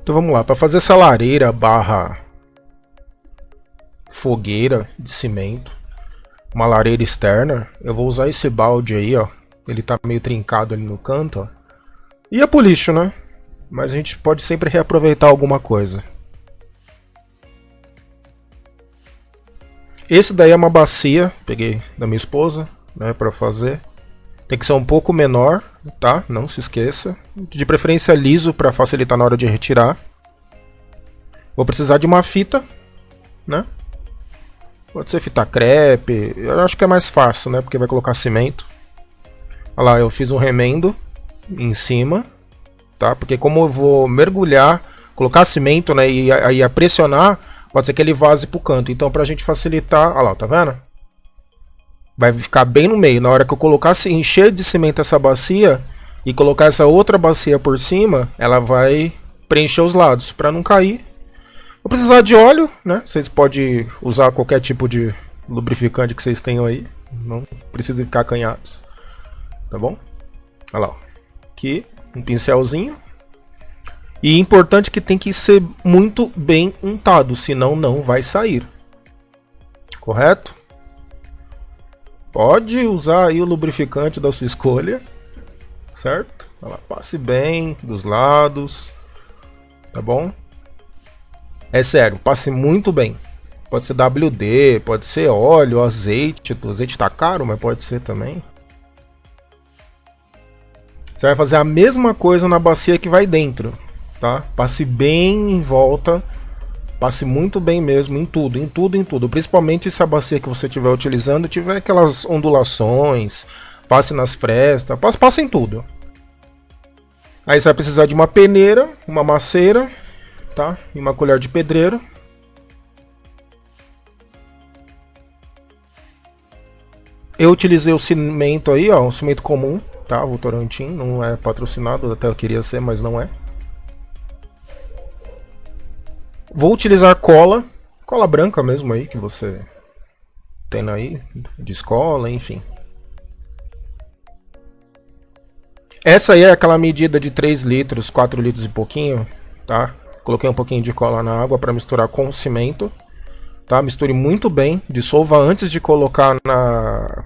Então vamos lá, para fazer essa lareira barra fogueira de cimento, uma lareira externa, eu vou usar esse balde aí, ó. Ele tá meio trincado ali no canto, ó. Ia pro lixo, né? Mas a gente pode sempre reaproveitar alguma coisa. Esse daí é uma bacia, peguei da minha esposa, né, para fazer. Tem que ser um pouco menor, tá? Não se esqueça. De preferência liso para facilitar na hora de retirar. Vou precisar de uma fita, né? Pode ser fita crepe, eu acho que é mais fácil, né? Porque vai colocar cimento. Olha lá, eu fiz um remendo em cima, tá? Porque como eu vou mergulhar, colocar cimento, né? E aí a pressionar, pode ser que ele vaze pro canto. Então pra gente facilitar, olha lá, tá vendo? Vai ficar bem no meio. Na hora que eu colocar, encher de cimento essa bacia e colocar essa outra bacia por cima, ela vai preencher os lados para não cair. Vou precisar de óleo, né? Vocês podem usar qualquer tipo de lubrificante que vocês tenham aí. Não precisa ficar acanhados. Tá bom? Olha lá. Aqui, um pincelzinho. E importante que tem que ser muito bem untado, senão não vai sair. Correto? Pode usar aí o lubrificante da sua escolha, certo? Olha lá, passe bem dos lados, tá bom? É sério, passe muito bem. Pode ser WD, pode ser óleo, azeite. O azeite tá caro, mas pode ser também. Você vai fazer a mesma coisa na bacia que vai dentro, tá? Passe bem em volta. Passe muito bem mesmo em tudo, em tudo, em tudo. Principalmente se a bacia que você estiver utilizando tiver aquelas ondulações. Passe nas frestas, passe em tudo. Aí você vai precisar de uma peneira, uma maceira, tá? E uma colher de pedreiro. Eu utilizei o cimento aí, ó, um cimento comum, tá? Votorantim, não é patrocinado, até eu queria ser, mas não é. Vou utilizar cola branca mesmo aí, que você tem aí, de escola, enfim. Essa aí é aquela medida de 3 litros, 4 litros e pouquinho, tá? Coloquei um pouquinho de cola na água para misturar com o cimento, tá? Misture muito bem, dissolva antes de colocar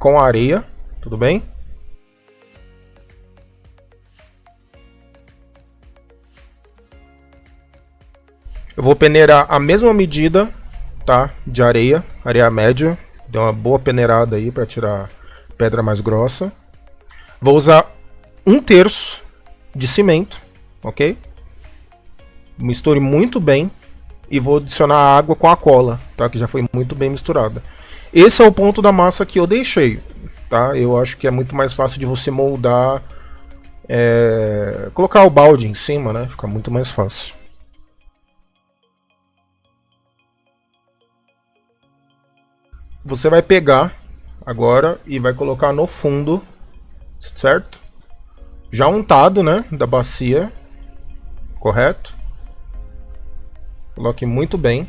com a areia, tudo bem? Eu vou peneirar a mesma medida, tá, de areia média. Deu uma boa peneirada aí para tirar pedra mais grossa. Vou usar 1/3 de cimento, ok? Misture muito bem e vou adicionar a água com a cola, tá, que já foi muito bem misturada. Esse é o ponto da massa que eu deixei, tá? Eu acho que é muito mais fácil de você moldar, colocar o balde em cima, né? Fica muito mais fácil. Você vai pegar agora e vai colocar no fundo, certo? Já untado, né, da bacia, correto? Coloque muito bem.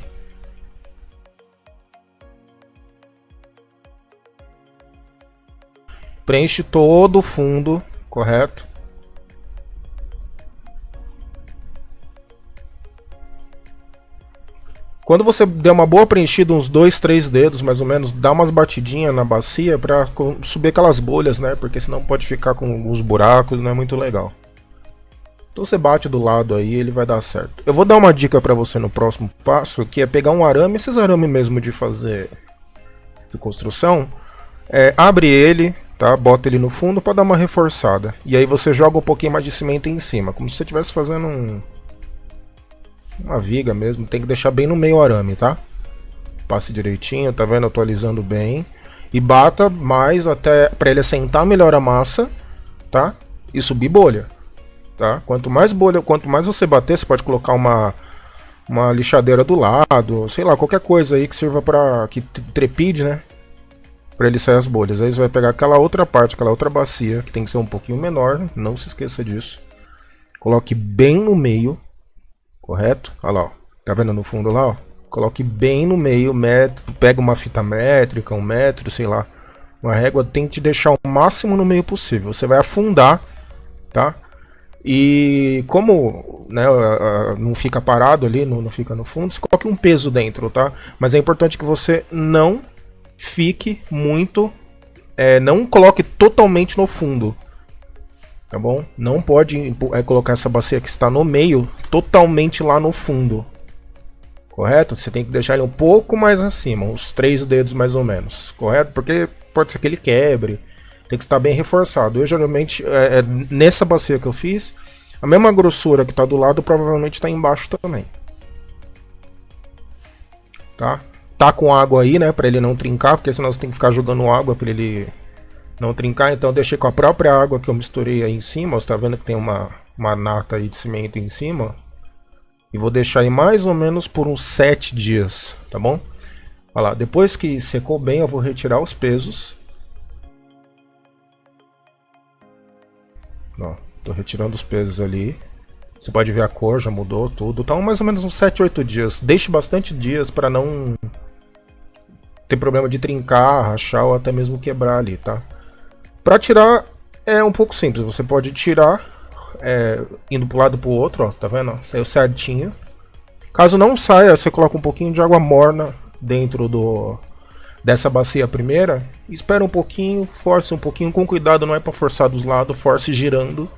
Preenche todo o fundo, correto? Quando você der uma boa preenchida, uns 2, 3 dedos mais ou menos, dá umas batidinhas na bacia para subir aquelas bolhas, né? Porque senão pode ficar com alguns buracos, não é muito legal. Então você bate do lado aí, ele vai dar certo. Eu vou dar uma dica para você no próximo passo, que é pegar um arame, esses arames mesmo de fazer de construção, abre ele, tá? Bota ele no fundo para dar uma reforçada. E aí você joga um pouquinho mais de cimento em cima, como se você estivesse fazendo uma viga mesmo. Tem que deixar bem no meio o arame, tá? Passe direitinho, tá vendo? Atualizando bem. E bata mais até para ele assentar melhor a massa, tá? E subir bolha, tá? Quanto mais bolha, quanto mais você bater, você pode colocar uma lixadeira do lado, sei lá, qualquer coisa aí que sirva para que trepide, né? Para ele sair as bolhas. Aí você vai pegar aquela outra parte, aquela outra bacia, que tem que ser um pouquinho menor, não se esqueça disso. Coloque bem no meio. Correto? Olha lá, ó. Tá vendo no fundo lá, ó? Coloque bem no meio, pega uma fita métrica, 1 metro, sei lá, uma régua, tente deixar o máximo no meio possível. Você vai afundar, tá? E como né, não fica parado ali, não fica no fundo, você coloque um peso dentro, tá? Mas é importante que você não fique muito, não coloque totalmente no fundo, tá bom? Não pode colocar essa bacia que está no meio totalmente lá no fundo, correto? Você tem que deixar ele um pouco mais acima, uns 3 dedos mais ou menos, correto? Porque pode ser que ele quebre, tem que estar bem reforçado. Eu geralmente, nessa bacia que eu fiz, a mesma grossura que está do lado provavelmente está embaixo também. Tá com água aí, né, para ele não trincar, porque senão você tem que ficar jogando água para ele não trincar. Então eu deixei com a própria água que eu misturei aí em cima. Você tá vendo que tem uma nata aí de cimento em cima. E vou deixar aí mais ou menos por uns 7 dias, tá bom? Olha lá, depois que secou bem, eu vou retirar os pesos. Ó, tô retirando os pesos ali. Você pode ver a cor, já mudou tudo. Tá mais ou menos uns 7, 8 dias. Deixe bastante dias para não ter problema de trincar, rachar ou até mesmo quebrar ali, tá? Para tirar é um pouco simples. Você pode tirar indo pro lado pro outro, ó, tá vendo? Saiu certinho. Caso não saia, você coloca um pouquinho de água morna dentro dessa bacia primeira. Espera um pouquinho, force um pouquinho com cuidado, não é para forçar dos lados, force girando,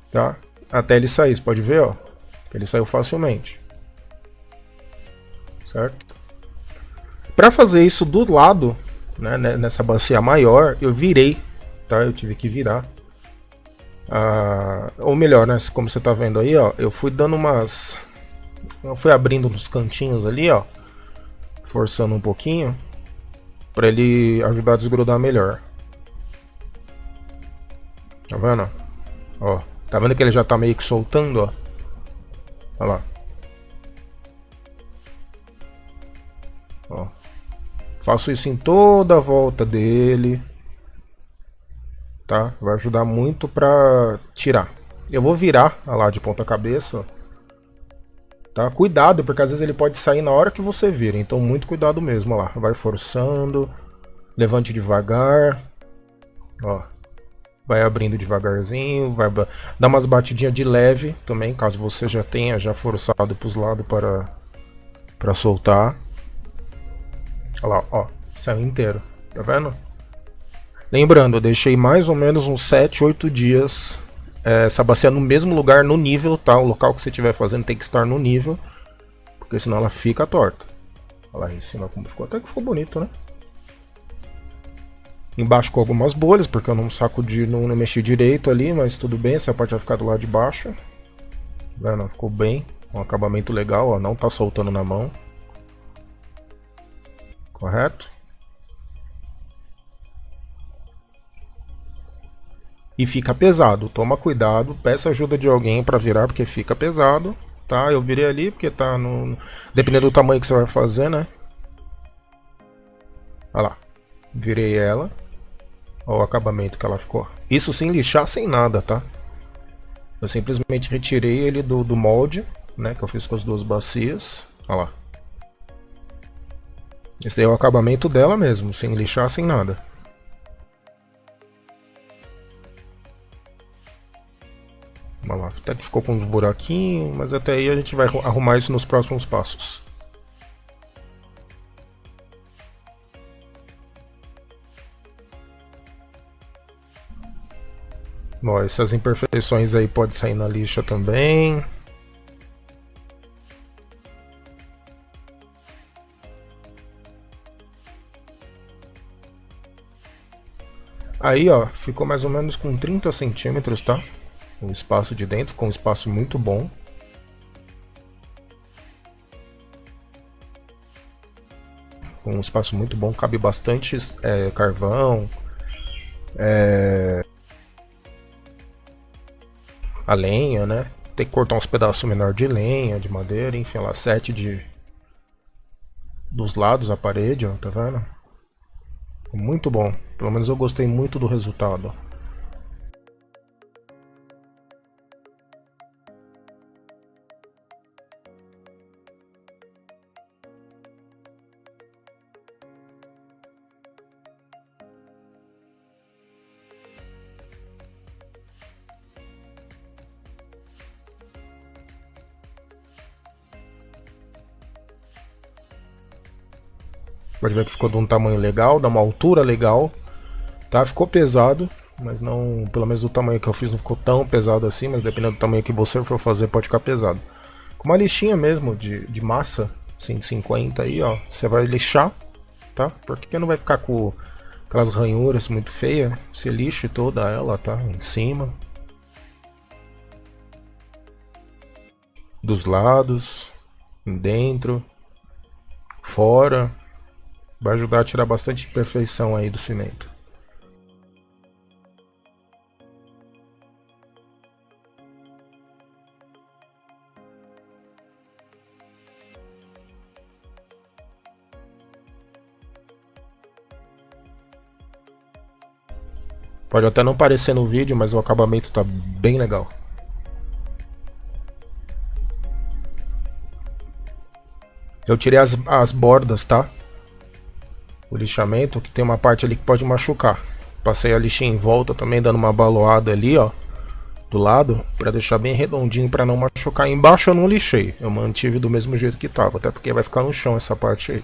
tá? Até ele sair, você pode ver, ó. Ele saiu facilmente. Certo? Para fazer isso do lado, né, nessa bacia maior, eu virei, tá? Eu tive que virar. Ou melhor, né, como você tá vendo aí, ó, eu fui dando eu fui abrindo nos cantinhos ali, ó, forçando um pouquinho para ele ajudar a desgrudar melhor. Tá vendo? Ó, tá vendo que ele já tá meio que soltando, ó? Olha lá. Ó. Faço isso em toda a volta dele. Tá? Vai ajudar muito pra tirar. Eu vou virar lá de ponta cabeça. Tá? Cuidado, porque às vezes ele pode sair na hora que você vira. Então muito cuidado mesmo. Ó lá. Vai forçando. Levante devagar. Ó. Vai abrindo devagarzinho. Vai dar umas batidinhas de leve também. Caso você já tenha forçado para os lados para soltar. Olha lá, ó. Saiu inteiro. Tá vendo? Lembrando, eu deixei mais ou menos uns 7, 8 dias essa bacia no mesmo lugar, no nível, tá? O local que você estiver fazendo tem que estar no nível, porque senão ela fica torta. Olha lá em cima como ficou, até que ficou bonito, né? Embaixo com algumas bolhas, porque eu não sacudi, não mexi direito ali, mas tudo bem, essa parte vai ficar do lado de baixo. Vendo? Ficou bem, um acabamento legal, ó, não tá soltando na mão. Correto? E fica pesado, toma cuidado, peça ajuda de alguém para virar, porque fica pesado, tá? Eu virei ali porque tá no... dependendo do tamanho que você vai fazer, né? Olha lá, virei ela. Olha o acabamento que ela ficou. Isso sem lixar, sem nada, tá? Eu simplesmente retirei ele do molde, né? Que eu fiz com as duas bacias. Olha lá. Esse aí é o acabamento dela mesmo, sem lixar, sem nada. Olha lá, até que ficou com uns buraquinhos, mas até aí a gente vai arrumar isso nos próximos passos. Ó, essas imperfeições aí podem sair na lixa também. Aí, ó, ficou mais ou menos com 30 centímetros, tá? O espaço de dentro, com um espaço muito bom. Com um espaço muito bom, cabe bastante carvão. A lenha, né? Tem que cortar uns pedaços menores de lenha, de madeira, enfim, lá 7 dos lados a parede, ó, tá vendo? Muito bom, pelo menos eu gostei muito do resultado. Pode ver que ficou de um tamanho legal, dá uma altura legal, tá? Ficou pesado, mas não, pelo menos do tamanho que eu fiz não ficou tão pesado assim, mas dependendo do tamanho que você for fazer pode ficar pesado. Com uma lixinha mesmo de massa, 150 aí, ó, você vai lixar, tá? Porque não vai ficar com aquelas ranhuras muito feias, você lixe toda ela, tá? Em cima. Dos lados, dentro, fora. Vai ajudar a tirar bastante imperfeição aí do cimento. Pode até não parecer no vídeo, mas o acabamento tá bem legal. Eu tirei as bordas, tá? O lixamento, que tem uma parte ali que pode machucar. Passei a lixinha em volta também, dando uma baloada ali, ó, do lado, pra deixar bem redondinho pra não machucar. Embaixo eu não lixei, eu mantive do mesmo jeito que tava, até porque vai ficar no chão essa parte aí.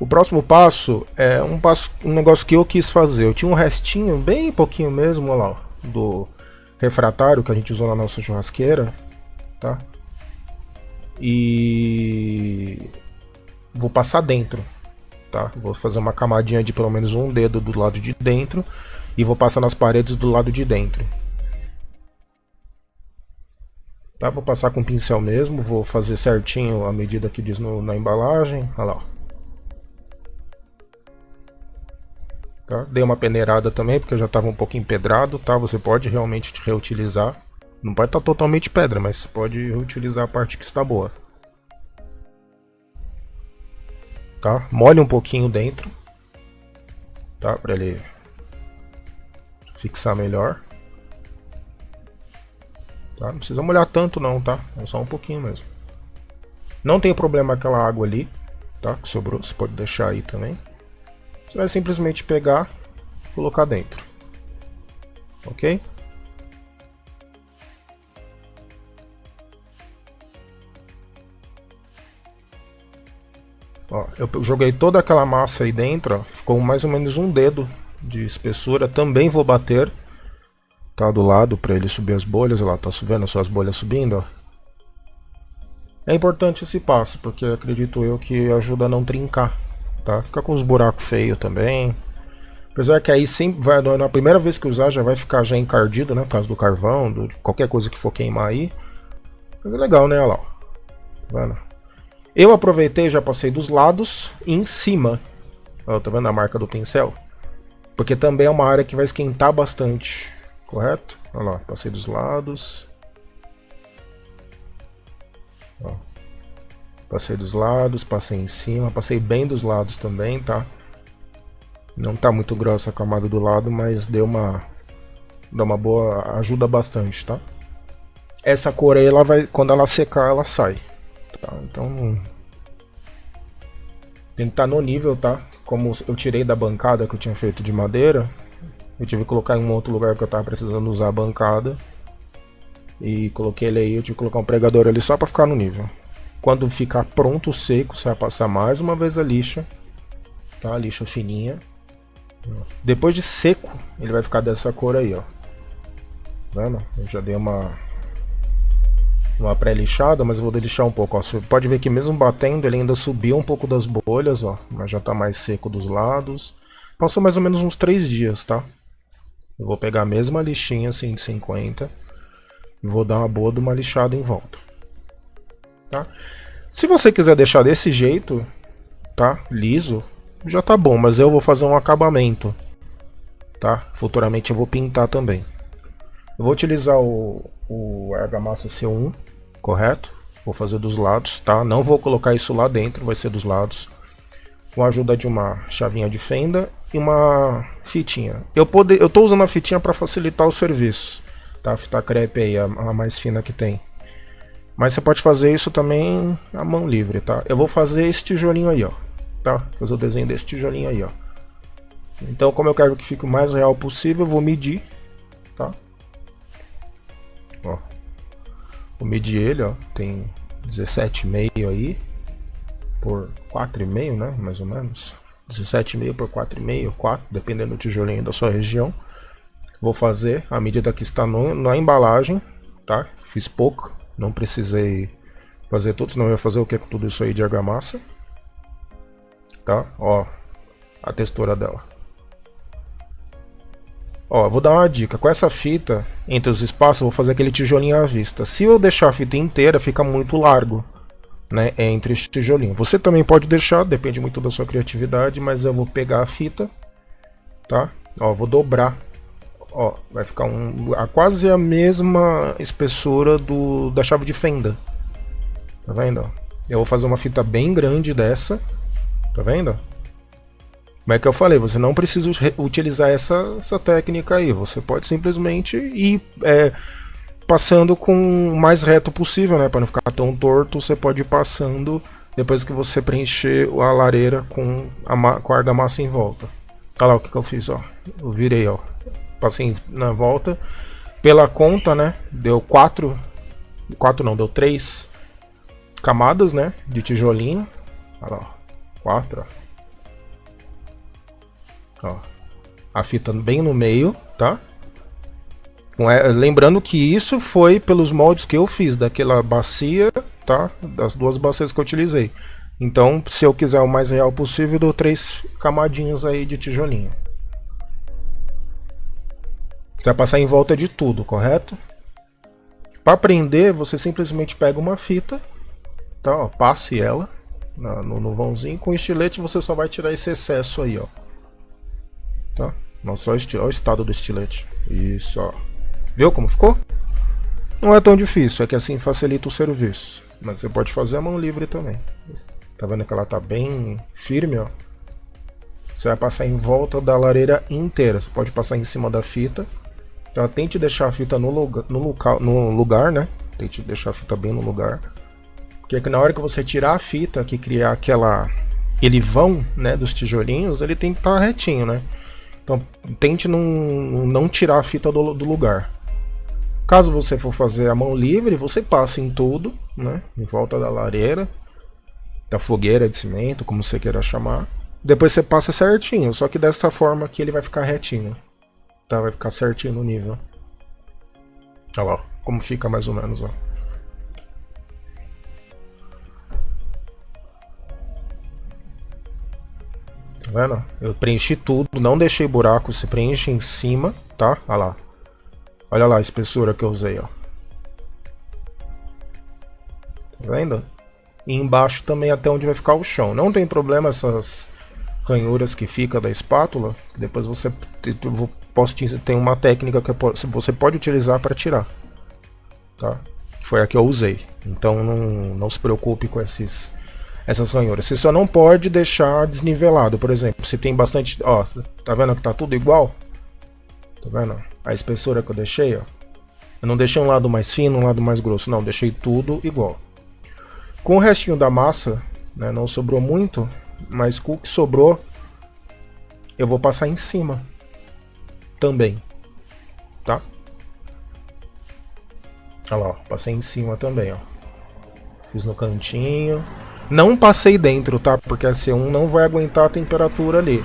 O próximo passo é um negócio que eu quis fazer. Eu tinha um restinho, bem pouquinho mesmo, olha lá, ó, do refratário que a gente usou na nossa churrasqueira, tá? E vou passar dentro, tá? Vou fazer uma camadinha de pelo menos um dedo do lado de dentro e vou passar nas paredes do lado de dentro. Tá? Vou passar com pincel mesmo, vou fazer certinho a medida que diz na embalagem, olha lá, ó. Tá? Dei uma peneirada também, porque já estava um pouco empedrado, tá? Você pode realmente reutilizar. Não pode estar totalmente pedra, mas você pode reutilizar a parte que está boa. Tá? Molhe um pouquinho dentro, tá? Para ele fixar melhor. Tá? Não precisa molhar tanto não, tá? É só um pouquinho mesmo. Não tem problema aquela água ali, tá? Que sobrou, você pode deixar aí também. Você vai simplesmente pegar e colocar dentro. Ok? Ó, eu joguei toda aquela massa aí dentro, ó, ficou mais ou menos um dedo de espessura. Também vou bater, tá, do lado para ele subir as bolhas. Olha lá, tá subindo as suas bolhas subindo, ó. É importante esse passo, porque acredito eu que ajuda a não trincar, tá? Fica com os buracos feios também. Apesar que aí sempre vai, na primeira vez que usar já vai ficar já encardido, né? Por causa do carvão, de qualquer coisa que for queimar aí. Mas é legal, né? Olha lá, ó. Tá vendo? Eu aproveitei e já passei dos lados e em cima. Ó, tá vendo a marca do pincel? Porque também é uma área que vai esquentar bastante. Correto? Olha lá, passei dos lados. Ó. Passei dos lados, passei em cima, passei bem dos lados também, tá? Não tá muito grossa a camada do lado, mas dá uma boa, ajuda bastante, tá? Essa cor aí, ela vai, quando ela secar, ela sai, tá? Então tem que estar no nível, tá? Como eu tirei da bancada que eu tinha feito de madeira, eu tive que colocar em um outro lugar que eu tava precisando usar a bancada e coloquei ele aí, eu tive que colocar um pregador ali só pra ficar no nível. Quando ficar pronto, seco, você vai passar mais uma vez a lixa, tá? A lixa fininha. Depois de seco, ele vai ficar dessa cor aí, ó. Tá vendo? Eu já dei uma pré-lixada, mas eu vou lixar um pouco, ó. Você pode ver que mesmo batendo, ele ainda subiu um pouco das bolhas, ó. Mas já tá mais seco dos lados. Passou mais ou menos uns 3 dias, tá? Eu vou pegar a mesma lixinha 150 e vou dar uma boa de uma lixada em volta. Tá? Se você quiser deixar desse jeito, tá? Liso, já tá bom, mas eu vou fazer um acabamento, tá? Futuramente eu vou pintar também. Eu vou utilizar o argamassa C1, correto? Vou fazer dos lados, tá? Não vou colocar isso lá dentro, vai ser dos lados. Com a ajuda de uma chavinha de fenda e uma fitinha. Eu tô usando a fitinha para facilitar o serviço, tá? A fita crepe aí, a mais fina que tem. Mas você pode fazer isso também à mão livre, tá? Eu vou fazer esse tijolinho aí, ó. tá? Fazer o desenho desse tijolinho aí, ó. Então, como eu quero que fique o mais real possível, eu vou medir, tá? Ó, vou medir ele, ó, tem 17,5 aí por 4,5, né, mais ou menos. 17,5 por 4,5, 4, dependendo do tijolinho da sua região. Vou fazer a medida que está na embalagem, tá? Fiz pouco, não precisei fazer tudo, senão eu ia fazer o que com tudo isso aí de argamassa, tá? Ó, a textura dela. Ó, vou dar uma dica, com essa fita, entre os espaços, eu vou fazer aquele tijolinho à vista. Se eu deixar a fita inteira, fica muito largo, né, entre os tijolinhos. Você também pode deixar, depende muito da sua criatividade, mas eu vou pegar a fita, tá? Ó, vou dobrar. Ó, vai ficar quase a mesma espessura da chave de fenda. Tá vendo? Eu vou fazer uma fita bem grande dessa. Tá vendo? Como é que eu falei? Você não precisa utilizar essa técnica aí. Você pode simplesmente ir passando com o mais reto possível, né? Para não ficar tão torto, você pode ir passando depois que você preencher a lareira com a argamassa em volta. Olha lá o que eu fiz, ó. Eu virei, ó. Passei na volta. Pela conta, né? Deu 3 camadas, né? De tijolinho. Olha lá, 4, ó. A fita bem no meio, tá? Lembrando que isso foi pelos moldes que eu fiz daquela bacia, tá? Das 2 bacias que eu utilizei. Então, se eu quiser o mais real possível, eu dou 3 camadinhas aí de tijolinho. Você vai passar em volta de tudo, correto? Para prender, você simplesmente pega uma fita, tá? Ó, passe ela no vãozinho. Com o estilete você só vai tirar esse excesso aí, ó. Tá? Não só olha o estado do estilete. Isso, ó. Viu como ficou? Não é tão difícil, é que assim facilita o serviço. Mas você pode fazer a mão livre também. Tá vendo que ela tá bem firme, ó? Você vai passar em volta da lareira inteira. Você pode passar em cima da fita. Então tente deixar a fita no lugar, né? Tente deixar a fita bem no lugar. Porque na hora que você tirar a fita, que criar aquele vão, né, dos tijolinhos, ele tem que estar retinho, né? Então tente não tirar a fita do lugar. Caso você for fazer a mão livre, você passa em tudo, né? Em volta da lareira, da fogueira de cimento, como você queira chamar. Depois você passa certinho, só que dessa forma aqui ele vai ficar retinho. Tá? Vai ficar certinho no nível. Olha lá, como fica mais ou menos, ó. Tá vendo? Eu preenchi tudo, não deixei buraco, você preenche em cima, tá? Olha lá. Olha lá a espessura que eu usei, ó. Tá vendo? E embaixo também até onde vai ficar o chão. Não tem problema essas ranhuras que fica da espátula. Depois você tem uma técnica que você pode utilizar para tirar, tá? Que foi a que eu usei. Então não se preocupe com essas ranhuras. Você só não pode deixar desnivelado. Por exemplo, se tem bastante, ó, tá vendo que tá tudo igual? Tá vendo? A espessura que eu deixei, ó. Eu não deixei um lado mais fino, um lado mais grosso. Não, deixei tudo igual. Com o restinho da massa, né, não sobrou muito, mas com o que sobrou, eu vou passar em cima também, tá? Olha lá, ó, passei em cima também, ó. Fiz no cantinho. Não passei dentro, tá? Porque a C1 não vai aguentar a temperatura ali.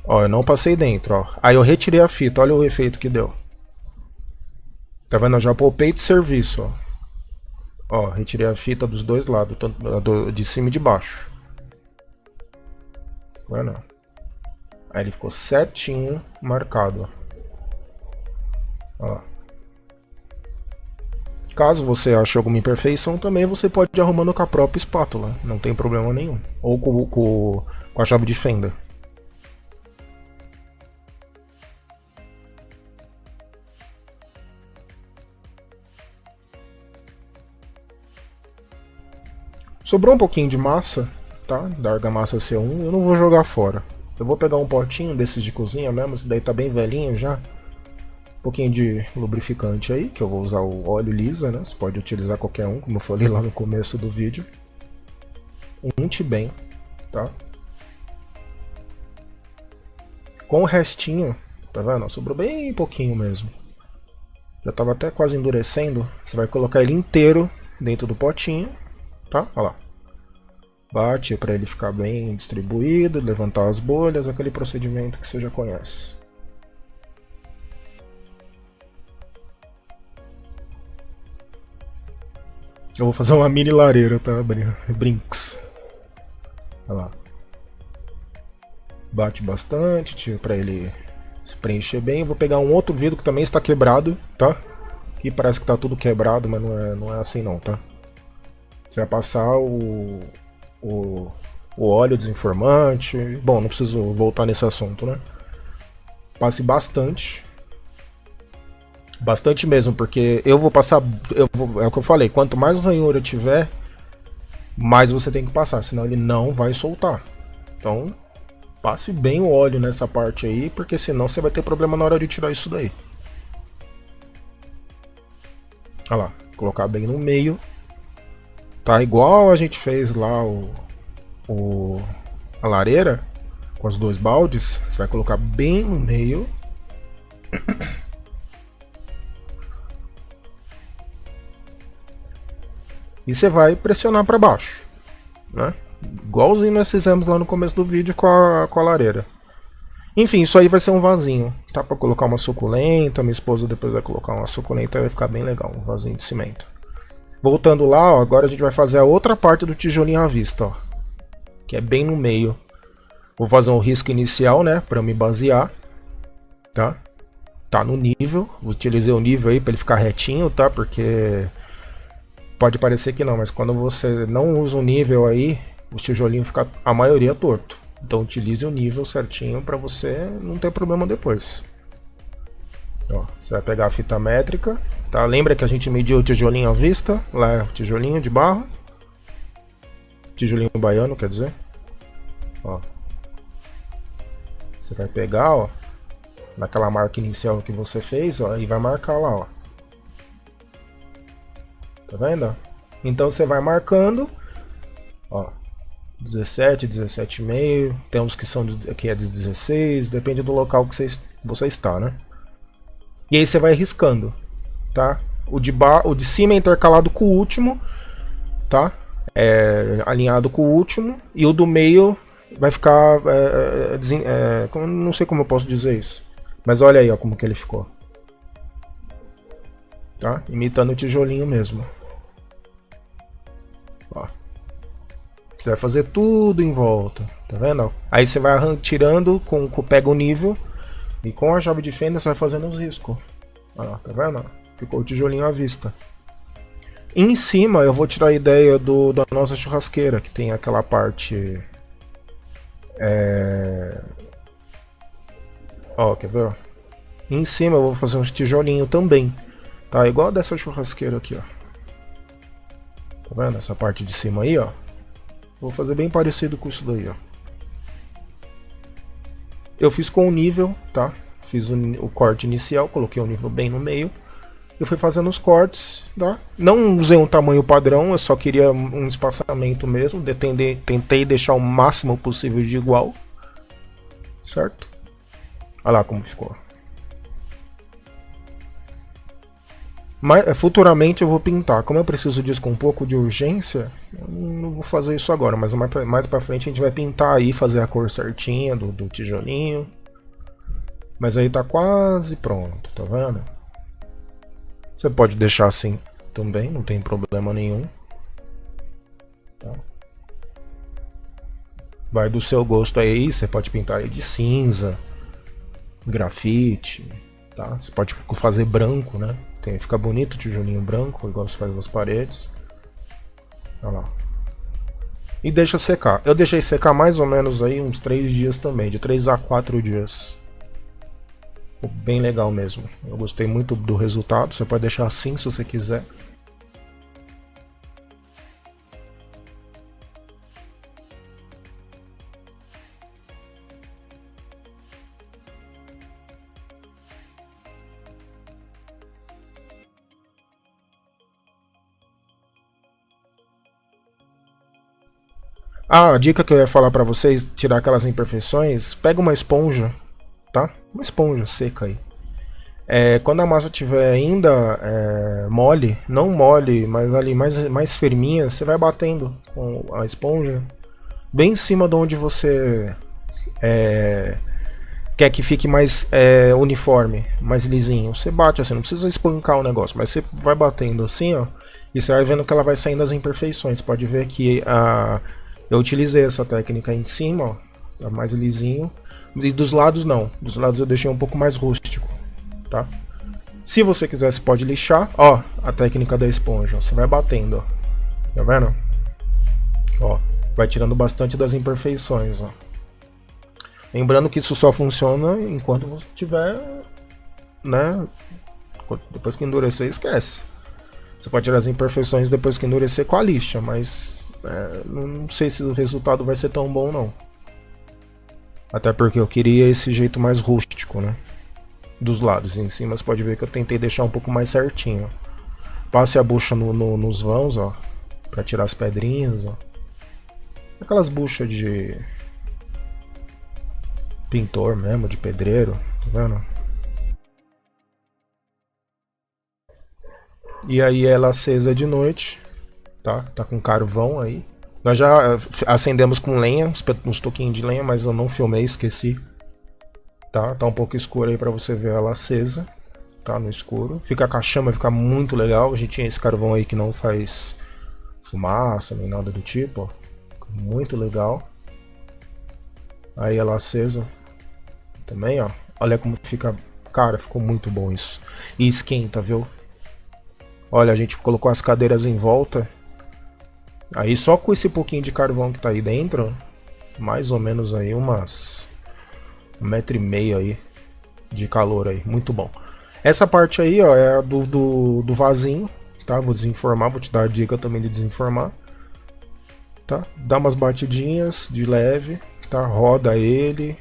Ó, eu não passei dentro, ó. Aí eu retirei a fita, olha o efeito que deu. Tá vendo? Eu já poupei de serviço, ó. Ó, retirei a fita dos dois lados, tanto de cima e de baixo. Tá vendo? Aí ele ficou certinho marcado, ó. Caso você ache alguma imperfeição também, você pode ir arrumando com a própria espátula, não tem problema nenhum. Ou com a chave de fenda. Sobrou um pouquinho de massa, tá? Da argamassa C1, eu não vou jogar fora. Eu vou pegar um potinho desses de cozinha mesmo, esse daí tá bem velhinho já. Um pouquinho de lubrificante aí, que eu vou usar o óleo lisa, né? Você pode utilizar qualquer um, como eu falei lá no começo do vídeo. Unte bem, tá? Com o restinho, tá vendo? Sobrou bem pouquinho mesmo. Já tava até quase endurecendo. Você vai colocar ele inteiro dentro do potinho, tá? Olha lá. Bate para ele ficar bem distribuído, levantar as bolhas, aquele procedimento que você já conhece. Eu vou fazer uma mini lareira, tá? Brinks. Olha lá. Bate bastante para ele se preencher bem. Eu vou pegar um outro vidro que também está quebrado, tá? Aqui parece que está tudo quebrado, mas não é assim não, tá? Você vai passar o óleo desinformante. Bom, não preciso voltar nesse assunto, né? Passe bastante. Bastante mesmo, porque eu vou passar. É o que eu falei, quanto mais ranhura tiver, mais você tem que passar, senão ele não vai soltar. Então, passe bem o óleo nessa parte aí, porque senão você vai ter problema na hora de tirar isso daí. Olha lá, colocar bem no meio. Tá igual a gente fez lá a lareira, com os dois baldes. Você vai colocar bem no meio. E você vai pressionar para baixo, né? Igualzinho nós fizemos lá no começo do vídeo com a lareira. Enfim, isso aí vai ser um vasinho, tá? Pra colocar uma suculenta. Minha esposa depois vai colocar uma suculenta e vai ficar bem legal, um vasinho de cimento. Voltando lá, ó, agora a gente vai fazer a outra parte do tijolinho à vista, ó, que é bem no meio. Vou fazer um risco inicial, né, pra me basear, tá? Tá no nível, utilizei o nível aí pra ele ficar retinho, tá? Porque pode parecer que não, mas quando você não usa um nível aí, o tijolinho fica a maioria torto. Então utilize o nível certinho para você não ter problema depois. Ó, você vai pegar a fita métrica, tá? Lembra que a gente mediu o tijolinho à vista? Lá é o tijolinho de barro. Tijolinho baiano, quer dizer. Ó. Você vai pegar, ó, naquela marca inicial que você fez, ó, e vai marcar lá, ó. Tá vendo? Então você vai marcando, ó, 17, 17,5, tem uns que são que é de 16, depende do local que você está, né? E aí você vai riscando, tá? O de cima é intercalado com o último, tá? É alinhado com o último, e o do meio vai ficar, não sei como eu posso dizer isso, mas olha aí, ó, como que ele ficou, tá? Imitando o tijolinho mesmo. Ó. Você vai fazer tudo em volta, tá vendo? Aí você vai tirando, pega o nível e com a chave de fenda você vai fazendo os riscos. Ó, tá vendo? Ficou o tijolinho à vista. Em cima eu vou tirar a ideia da nossa churrasqueira, que tem aquela parte... Ó, quer ver? Em cima eu vou fazer uns tijolinhos também, tá? Igual dessa churrasqueira aqui, ó. Tá vendo? Essa parte de cima aí, ó. Vou fazer bem parecido com isso daí, ó. Eu fiz com o nível, tá? Fiz o corte inicial, coloquei o nível bem no meio. Eu fui fazendo os cortes, tá? Não usei um tamanho padrão, eu só queria um espaçamento mesmo. Tentei deixar o máximo possível de igual. Certo? Olha lá como ficou. Mas futuramente eu vou pintar. Como eu preciso disso com um pouco de urgência, eu não vou fazer isso agora, mas mais pra frente a gente vai pintar aí, fazer a cor certinha do tijolinho. Mas aí tá quase pronto, tá vendo? Você pode deixar assim também, não tem problema nenhum. Tá? Vai do seu gosto aí, você pode pintar ele de cinza, grafite, tá? Você pode fazer branco, né? Fica bonito o tijolinho branco, igual você faz nas paredes. Olha lá. E deixa secar. Eu deixei secar mais ou menos aí uns 3 dias também, de 3 a 4 dias. Ficou bem legal mesmo. Eu gostei muito do resultado. Você pode deixar assim se você quiser. Ah, a dica que eu ia falar pra vocês, tirar aquelas imperfeições, pega uma esponja, tá? Uma esponja seca aí. Quando a massa estiver ainda mole, não mole, mas ali mais firminha, você vai batendo com a esponja bem em cima de onde você quer que fique mais uniforme, mais lisinho. Você bate assim, não precisa espancar o negócio, mas você vai batendo assim, ó, e você vai vendo que ela vai saindo as imperfeições. Pode ver que eu utilizei essa técnica aí em cima, ó, tá mais lisinho. E dos lados não, dos lados eu deixei um pouco mais rústico, tá? Se você quiser, você pode lixar, ó, a técnica da esponja, ó, você vai batendo, ó, tá vendo? Ó, vai tirando bastante das imperfeições, ó. Lembrando que isso só funciona enquanto você tiver, né? Depois que endurecer, esquece. Você pode tirar as imperfeições depois que endurecer com a lixa, mas não sei se o resultado vai ser tão bom não. Até porque eu queria esse jeito mais rústico, né? Dos lados. Em cima você pode ver que eu tentei deixar um pouco mais certinho. Passe a bucha nos vãos, ó, pra tirar as pedrinhas, ó. Aquelas buchas de pintor mesmo, de pedreiro, tá vendo? E aí ela acesa de noite, tá? Tá com carvão aí. Nós já acendemos com lenha, uns toquinhos de lenha, mas eu não filmei, esqueci. Tá um pouco escuro aí pra você ver ela acesa, tá? No escuro. Fica com a chama, fica muito legal. A gente tinha esse carvão aí que não faz fumaça nem nada do tipo, ó. Fica muito legal. Aí ela acesa também, ó. Olha como fica. Cara, ficou muito bom isso. E esquenta, viu? Olha, a gente colocou as cadeiras em volta. Aí só com esse pouquinho de carvão que tá aí dentro, mais ou menos aí umas 1,5 m aí de calor aí, muito bom. Essa parte aí, ó, é a do vasinho, tá? Vou desenformar, vou te dar a dica também de desenformar, tá? Dá umas batidinhas de leve, tá? Roda ele,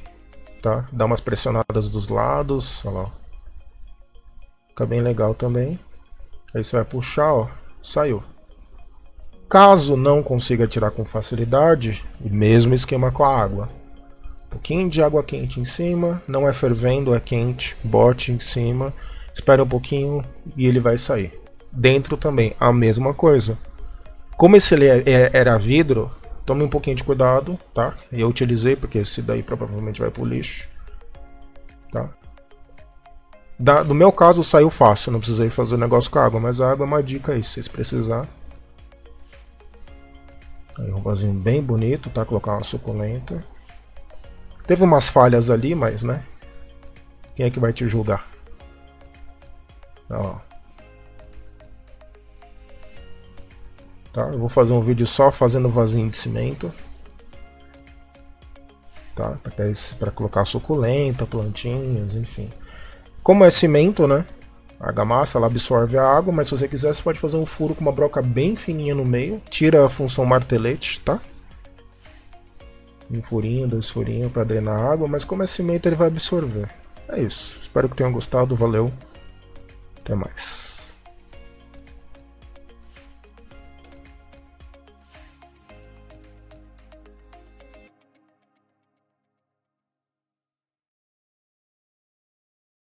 tá? Dá umas pressionadas dos lados, olha lá. Fica bem legal também. Aí você vai puxar, ó, saiu. Caso não consiga tirar com facilidade, o mesmo esquema com a água. Um pouquinho de água quente em cima, não é fervendo, é quente, bote em cima, espera um pouquinho e ele vai sair. Dentro também, a mesma coisa. Como esse era vidro, tome um pouquinho de cuidado, tá? Eu utilizei porque esse daí provavelmente vai pro lixo, tá? No meu caso saiu fácil, não precisei fazer negócio com a água, mas a água é uma dica aí, se vocês precisarem. Aí um vasinho bem bonito, tá? Colocar uma suculenta. Teve umas falhas ali, mas né? Quem é que vai te julgar? Ó. Tá? Eu vou fazer um vídeo só fazendo vasinho de cimento. Tá? Pra colocar suculenta, plantinhas, enfim. Como é cimento, né? A argamassa ela absorve a água, mas se você quiser você pode fazer um furo com uma broca bem fininha no meio. Tira a função martelete, tá? Um furinho, 2 furinhos para drenar a água, mas como é cimento ele vai absorver. É isso. Espero que tenham gostado, valeu. Até mais.